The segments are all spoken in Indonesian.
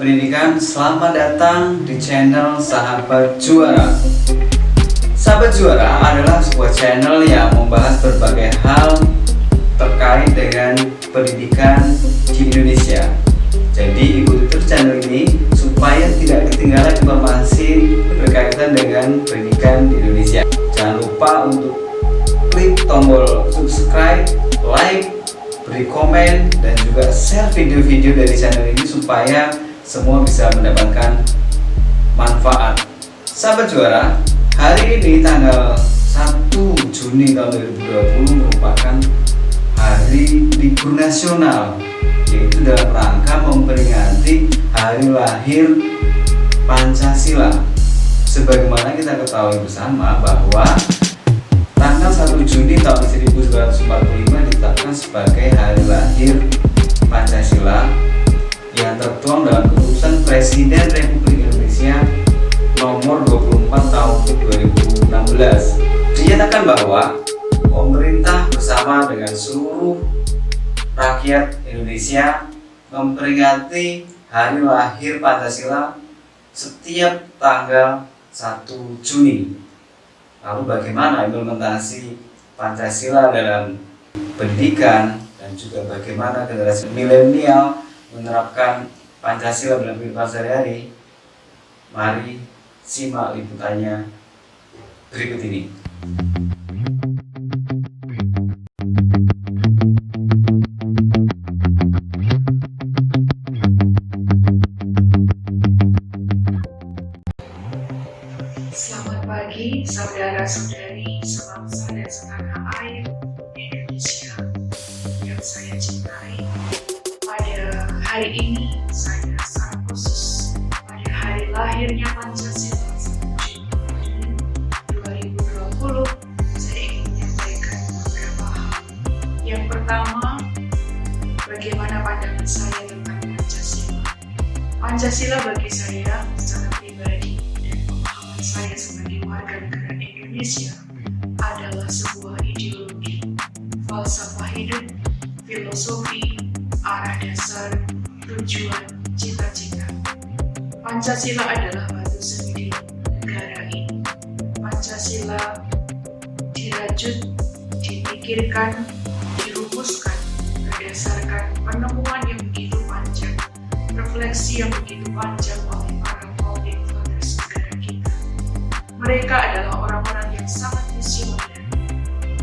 pendidikan, selamat datang di channel Sahabat Juara. Sahabat Juara adalah sebuah channel yang membahas berbagai hal terkait dengan pendidikan di Indonesia. Jadi ikuti terus channel ini supaya tidak ketinggalan informasi berkaitan dengan pendidikan di Indonesia. Jangan lupa untuk klik tombol subscribe, like, beri komen, dan juga share video-video dari channel ini supaya semua bisa mendapatkan manfaat. Sahabat Juara, hari ini tanggal 1 Juni tahun 2020 merupakan hari libur nasional, yaitu dalam rangka memperingati hari lahir Pancasila. Sebagaimana kita ketahui bersama bahwa tanggal 1 Juni tahun 1945 ditetapkan sebagai hari lahir Pancasila yang tertuang dalam keputusan Presiden Republik Indonesia nomor 24 tahun 2016. Dinyatakan bahwa pemerintah bersama dengan seluruh rakyat Indonesia memperingati hari lahir Pancasila setiap tanggal 1 Juni. Lalu bagaimana implementasi Pancasila dalam pendidikan dan juga bagaimana generasi milenial menerapkan Pancasila dalam kehidupan sehari-hari? Mari simak liputannya berikut ini. Selamat pagi saudara-saudari sebangsa dan setanah air Indonesia yang saya cintai. Pada hari ini saya sangat khusus pada hari lahirnya Pancasila 1 Juni 2020. Saya ingin menyampaikan beberapa hal. Yang pertama, bagaimana pandangan saya tentang Pancasila. Pancasila bagi saya secara pribadi dan pemahaman saya sebagai warga negara Indonesia adalah sebuah ideologi, falsafah hidup, filosofi, arah dasar, tujuan, cita-cita. Pancasila adalah batu sendi negara ini. Pancasila dirajut, dipikirkan, dirumuskan berdasarkan penemuan yang begitu panjang, refleksi yang begitu panjang oleh para founding fathers negara kita. Mereka adalah orang-orang yang sangat visioner,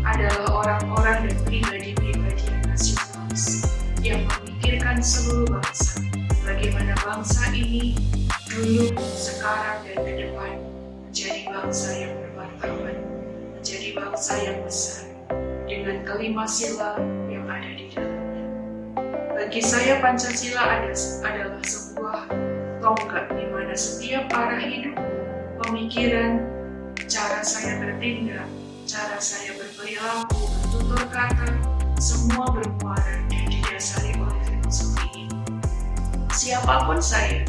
adalah orang-orang dan pribadi-pribadi yang nasionalis, yang memikirkan seluruh bangsa, bagaimana bangsa ini dulu, sekarang, dan ke depan menjadi bangsa yang bermartabat, menjadi bangsa yang besar, dengan kelima sila yang ada di dalamnya. Bagi saya Pancasila adalah sebuah tonggak di mana setiap arah hidup, pemikiran, cara saya bertindak, cara saya berperilaku, bertutur kata, semua bermuara dan didasari oleh filosofi ini. Siapapun saya,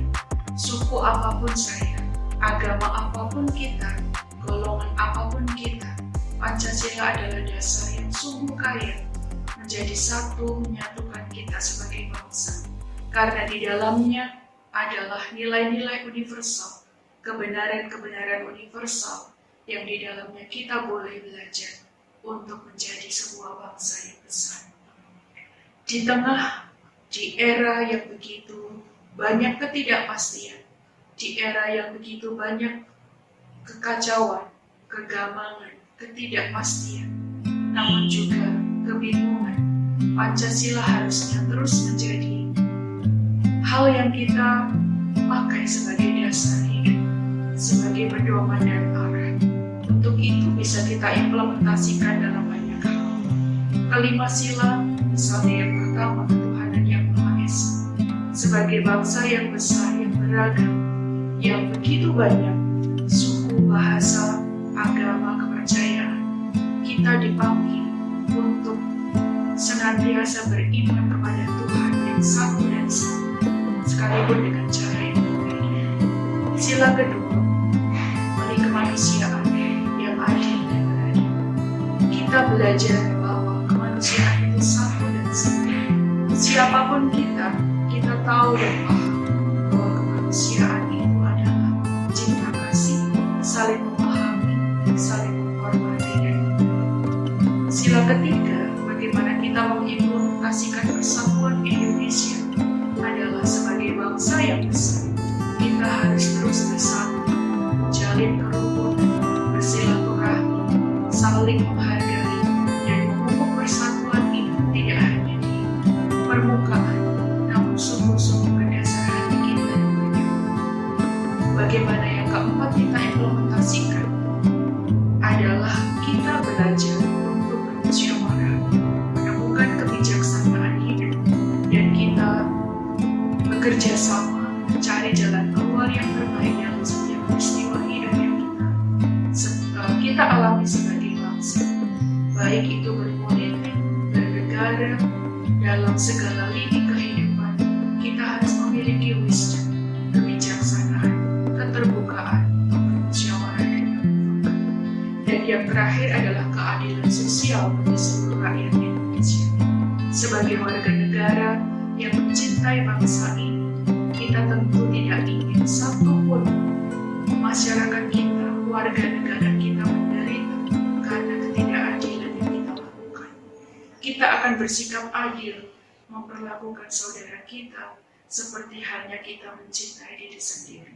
suku apapun saya, agama apapun kita, golongan apapun kita, Pancasila adalah dasar yang sungguh kaya menjadi satu, menyatukan kita sebagai bangsa. Karena di dalamnya adalah nilai-nilai universal, kebenaran-kebenaran universal yang di dalamnya kita boleh belajar untuk menjadi sebuah bangsa yang besar. Di era yang begitu banyak ketidakpastian, di era yang begitu banyak kekacauan, kegamangan, ketidakpastian, namun juga kebingungan, Pancasila harusnya terus menjadi hal yang kita pakai sebagai dasar hidup, sebagai pedoman dan arah. Untuk itu bisa kita implementasikan dalam banyak hal. Kelima sila, misalnya yang pertama, ketuhanan yang Maha Esa. Sebagai bangsa yang besar, yang beragam, yang begitu banyak suku, bahasa, agama, kepercayaan, kita dipanggil untuk senantiasa beriman kepada Tuhan yang satu dan sama, sekalipun dengan cara yang berbeda. Sila kedua, bagi kemanusiaan yang adil dan beradab. Kita belajar bahwa kemanusiaan itu satu dan sama. Siapapun kita tahu dan paham bahwa kemanusiaan itu adalah cinta kasih, saling memahami, saling menghormati, dan sila ketiga, bagaimana kita mengimplementasikan persatuan Indonesia adalah sebagai bangsa yang besar. Kita harus terus bersatu, menjalin kerukunan, bersilaturahmi, saling menghargai, dan memupuk persatuan itu tidak hanya di permukaan, namun sungguh-sungguh ke dasar hati kita yang bernyawa. Bagaimana yang keempat kita implementasikan adalah kita belajar untuk bermusyawarah, menemukan kebijaksanaan hidup, dan kita bekerja sama mencari jalan keluar yang terbaik dalam setiap peristiwa hidup yang kita alami sebagai bangsa, baik itu berpolitik, bernegara, dalam segala lini kehidupan. Kita harus memiliki wisdom, kebijaksanaan, keterbukaan untuk bermusyawarah dan bermufakat. Dan yang terakhir adalah keadilan sosial bagi seluruh rakyat Indonesia. Sebagai warga negara yang mencintai bangsa ini, kita tentu tidak ingin satupun masyarakat kita, warga negara kita menderita karena ketidakadilan yang kita lakukan. Kita akan bersikap adil, memperlakukan saudara kita seperti halnya kita mencintai diri sendiri.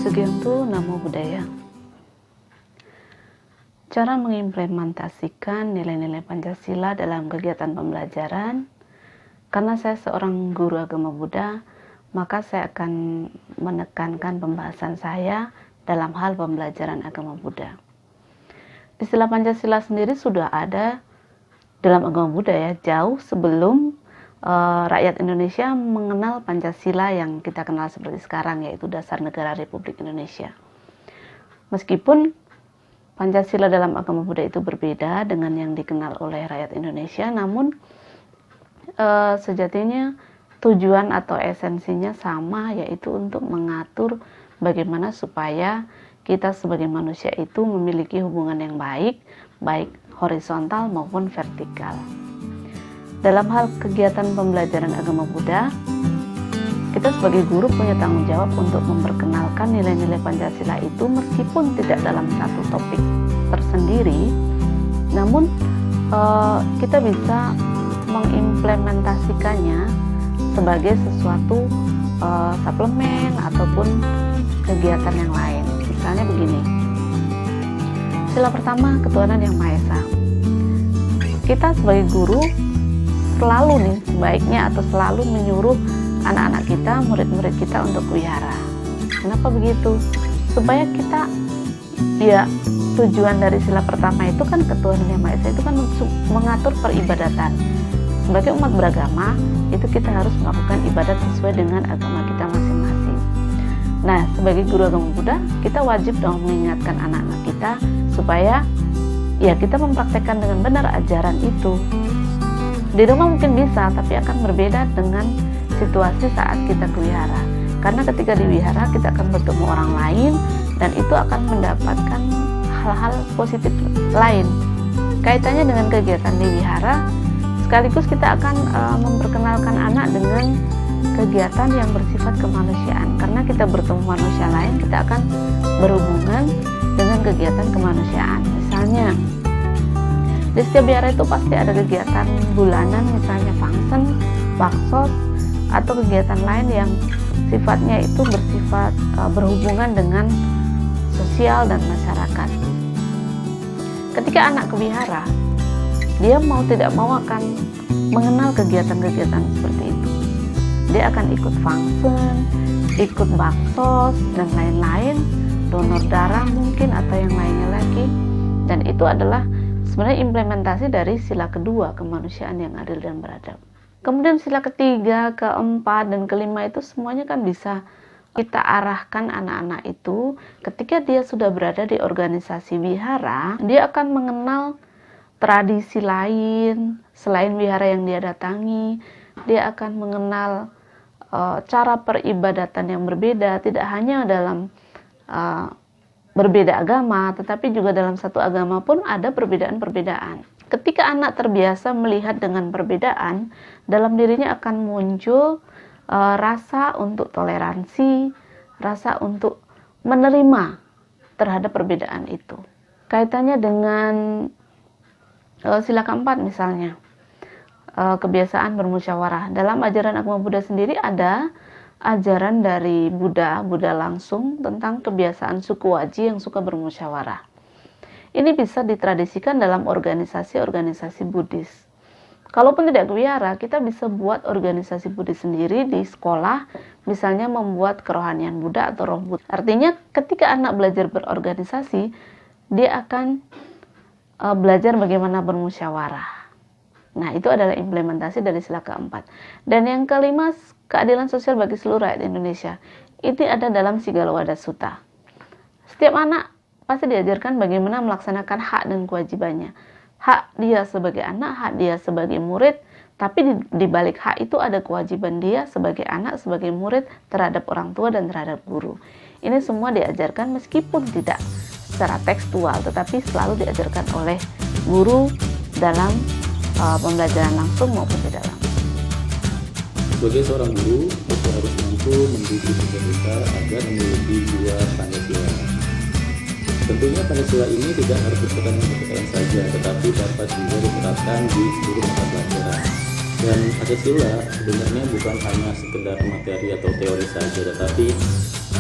Sugianto, Namo Buddhaya. Cara mengimplementasikan nilai-nilai Pancasila dalam kegiatan pembelajaran. Karena saya seorang guru agama Buddha, maka saya akan menekankan pembahasan saya dalam hal pembelajaran agama Buddha. Istilah Pancasila sendiri sudah ada dalam agama Buddha ya, jauh sebelum rakyat Indonesia mengenal Pancasila yang kita kenal seperti sekarang, yaitu Dasar Negara Republik Indonesia. Meskipun Pancasila dalam agama Buddha itu berbeda dengan yang dikenal oleh rakyat Indonesia, namun sejatinya tujuan atau esensinya sama, yaitu untuk mengatur bagaimana supaya kita sebagai manusia itu memiliki hubungan yang baik, baik horizontal maupun vertikal. Dalam hal kegiatan pembelajaran agama Buddha, kita sebagai guru punya tanggung jawab untuk memperkenalkan nilai-nilai Pancasila itu meskipun tidak dalam satu topik tersendiri, namun kita bisa mengimplementasikannya sebagai sesuatu suplemen ataupun kegiatan yang lain. Misalnya begini, sila pertama, ketuhanan yang Maha Esa. Kita sebagai guru selalu sebaiknya atau selalu menyuruh anak-anak kita, murid-murid kita untuk wihara. Kenapa begitu? Supaya kita, ya tujuan dari sila pertama itu kan ketuhanan yang Maha Esa itu kan mengatur peribadatan. Sebagai umat beragama, itu kita harus melakukan ibadat sesuai dengan agama kita masing-masing. Nah, sebagai guru agama Buddha, kita wajib dong mengingatkan anak-anak kita supaya ya kita mempraktekkan dengan benar ajaran itu. Di rumah mungkin bisa, tapi akan berbeda dengan situasi saat kita ke wihara. Karena ketika di wihara kita akan bertemu orang lain dan itu akan mendapatkan hal-hal positif lain. Kaitannya dengan kegiatan di wihara, sekaligus kita akan memperkenalkan anak dengan kegiatan yang bersifat kemanusiaan. Karena kita bertemu manusia lain, kita akan berhubungan dengan kegiatan kemanusiaan. Misalnya, di setiap wihara itu pasti ada kegiatan bulanan, misalnya fangsen, baksos, atau kegiatan lain yang sifatnya itu bersifat berhubungan dengan sosial dan masyarakat. Ketika anak ke wihara, dia mau tidak mau akan mengenal kegiatan-kegiatan seperti itu. Dia akan ikut fangsen, ikut baksos, dan lain-lain, donor darah mungkin atau yang lainnya lagi. Dan itu adalah sebenarnya implementasi dari sila kedua, kemanusiaan yang adil dan beradab. Kemudian sila ketiga, keempat, dan kelima itu semuanya kan bisa kita arahkan anak-anak itu ketika dia sudah berada di organisasi wihara, dia akan mengenal tradisi lain selain wihara yang dia datangi. Dia akan mengenal cara peribadatan yang berbeda, tidak hanya dalam berbeda agama, tetapi juga dalam satu agama pun ada perbedaan-perbedaan. Ketika anak terbiasa melihat dengan perbedaan, dalam dirinya akan muncul rasa untuk toleransi, rasa untuk menerima terhadap perbedaan itu. Kaitannya dengan sila keempat misalnya, kebiasaan bermusyawarah. Dalam ajaran agama Buddha sendiri ada ajaran dari Buddha langsung tentang kebiasaan suku Waji yang suka bermusyawarah. Ini bisa ditradisikan dalam organisasi-organisasi Buddhis. Kalaupun tidak ke wihara, kita bisa buat organisasi Buddhis sendiri di sekolah, misalnya membuat kerohanian Buddha atau roh Buddha. Artinya ketika anak belajar berorganisasi, dia akan belajar bagaimana bermusyawarah. Nah, itu adalah implementasi dari sila keempat. Dan yang kelima, keadilan sosial bagi seluruh rakyat Indonesia. Itu ada dalam Sigala Sutta. Setiap anak pasti diajarkan bagaimana melaksanakan hak dan kewajibannya. Hak dia sebagai anak, hak dia sebagai murid, tapi di balik hak itu ada kewajiban dia sebagai anak, sebagai murid terhadap orang tua dan terhadap guru. Ini semua diajarkan meskipun tidak secara tekstual, tetapi selalu diajarkan oleh guru dalam pembelajaran langsung maupun tidak langsung. Sebagai seorang guru, kita harus mampu mendidik siswa kita agar memiliki jiwa Pancasila. Tentunya Pancasila ini tidak harus diterapkan di PTN saja, tetapi dapat juga diterapkan di seluruh mata pelajaran. Dan Pancasila sebenarnya bukan hanya sekedar materi atau teori saja, tetapi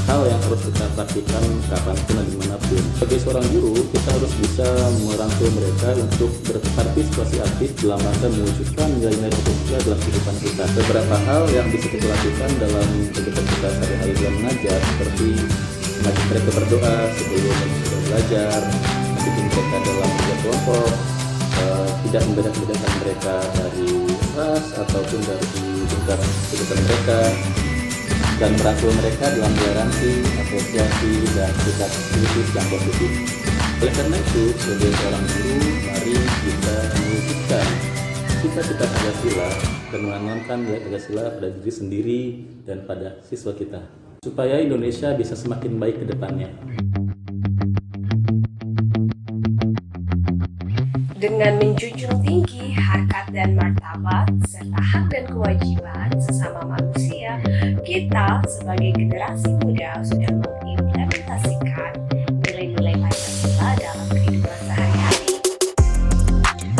hal yang harus kita praktikkan kapanpun dan dimanapun. Sebagai seorang guru, kita harus bisa merangkul mereka untuk berpartisipasi aktif dalam rangka mewujudkan nilai-nilai Pancasila dalam kehidupan kita. Beberapa hal yang bisa kita lakukan dalam kegiatan kita sehari-hari dalam mengajar, seperti mengajak mereka berdoa sebelum mereka belajar, mendukung mereka dalam kerja kelompok, tidak membedakan mereka dari ras ataupun dari tingkat kehidupan mereka, dan merangkul mereka dalam toleransi, apresiasi, dan sikap kritis yang positif. Oleh karena itu, sebagai seorang guru, mari kita mewujudkan cita-cita Pancasila dan menanamkan nilai Pancasila pada diri sendiri dan pada siswa kita, supaya Indonesia bisa semakin baik ke depannya. Dengan menjunjung tinggi harkat dan martabat serta hak dan kewajiban sesama manusia, kita sebagai generasi muda sudah mengimplementasikan nilai-nilai Pancasila dalam kehidupan sehari-hari.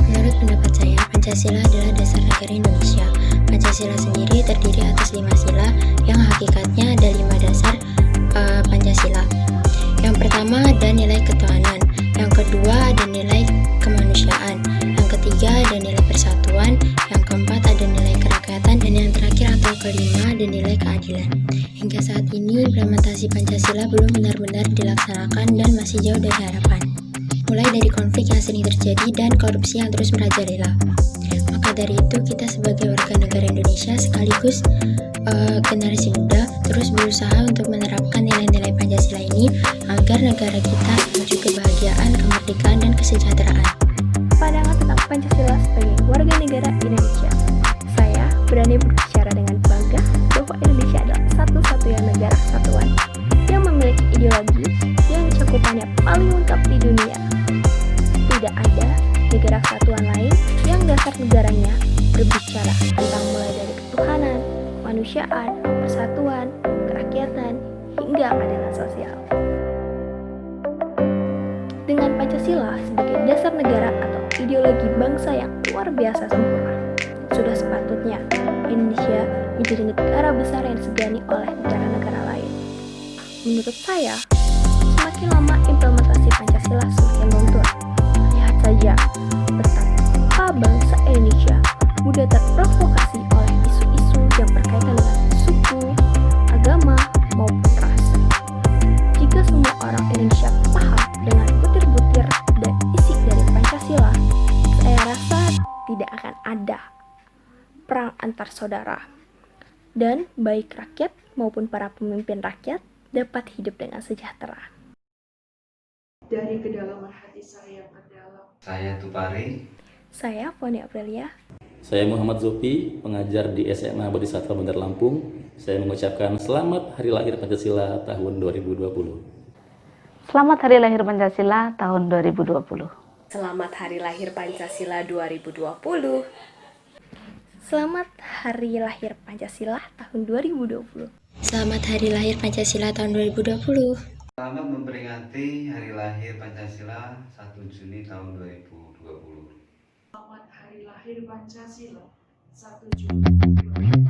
Menurut pendapat saya, Pancasila adalah dasar negara Indonesia. Pancasila sendiri terdiri atas 5 sila yang hakikatnya ada 5 dasar Pancasila. Yang pertama ada nilai ketuhanan, yang kedua ada nilai kemanusiaan, yang ketiga ada nilai persatuan, yang keempat ada nilai kerakyatan, dan yang terakhir atau kelima ada nilai keadilan. Hingga saat ini implementasi Pancasila belum benar-benar dilaksanakan dan masih jauh dari harapan. Mulai dari konflik yang sering terjadi dan korupsi yang terus merajalela. Maka dari itu kita sebagai warga negara Indonesia sekaligus generasi muda terus berusaha untuk menerapkan nilai-nilai Pancasila ini agar negara kita menuju kebahagiaan, kemerdekaan, dan kesejahteraan. Pandangan tentang Pancasila sebagai warga negara Indonesia. Saya berani berbicara dengan bangga bahwa Indonesia adalah satu-satunya negara kesatuan yang memiliki ideologi yang cakupannya paling lengkap di dunia. Tidak ada negara kesatuan lain yang dasar negaranya berbicara tentang mulai dari ketuhanan, kemanusiaan, persatuan, kerakyatan, hingga keadilan sosial. Dengan Pancasila sebagai dasar negara atau ideologi bangsa yang luar biasa sempurna, sudah sepatutnya Indonesia menjadi negara besar yang disegani oleh negara-negara lain. Menurut saya, semakin lama implementasi Pancasila semakin luntur. Lihat saja betapa bangsa Indonesia mudah terprovokasi oleh isu-isu yang berkaitan dengan suku, agama, maupun ras. Jika semua orang Indonesia paham dengan butir-butir dan isi dari Pancasila, saya rasa tidak akan ada perang antar saudara, dan baik rakyat maupun para pemimpin rakyat dapat hidup dengan sejahtera. Dari kedalaman hati saya mendalam, Saya Tupari. Saya Foni Aprilia. Saya Muhammad Zopi, pengajar di SMA Bodhisattva Bandar Lampung. Saya mengucapkan selamat Hari Lahir Pancasila tahun 2020. Selamat Hari Lahir Pancasila tahun 2020. Selamat Hari Lahir Pancasila 2020. Selamat Hari Lahir Pancasila tahun 2020. Selamat Hari Lahir Pancasila tahun 2020. Selamat memperingati Hari Lahir Pancasila 1 Juni tahun 2020. Selamat Hari Lahir Pancasila 1 Juni 2020.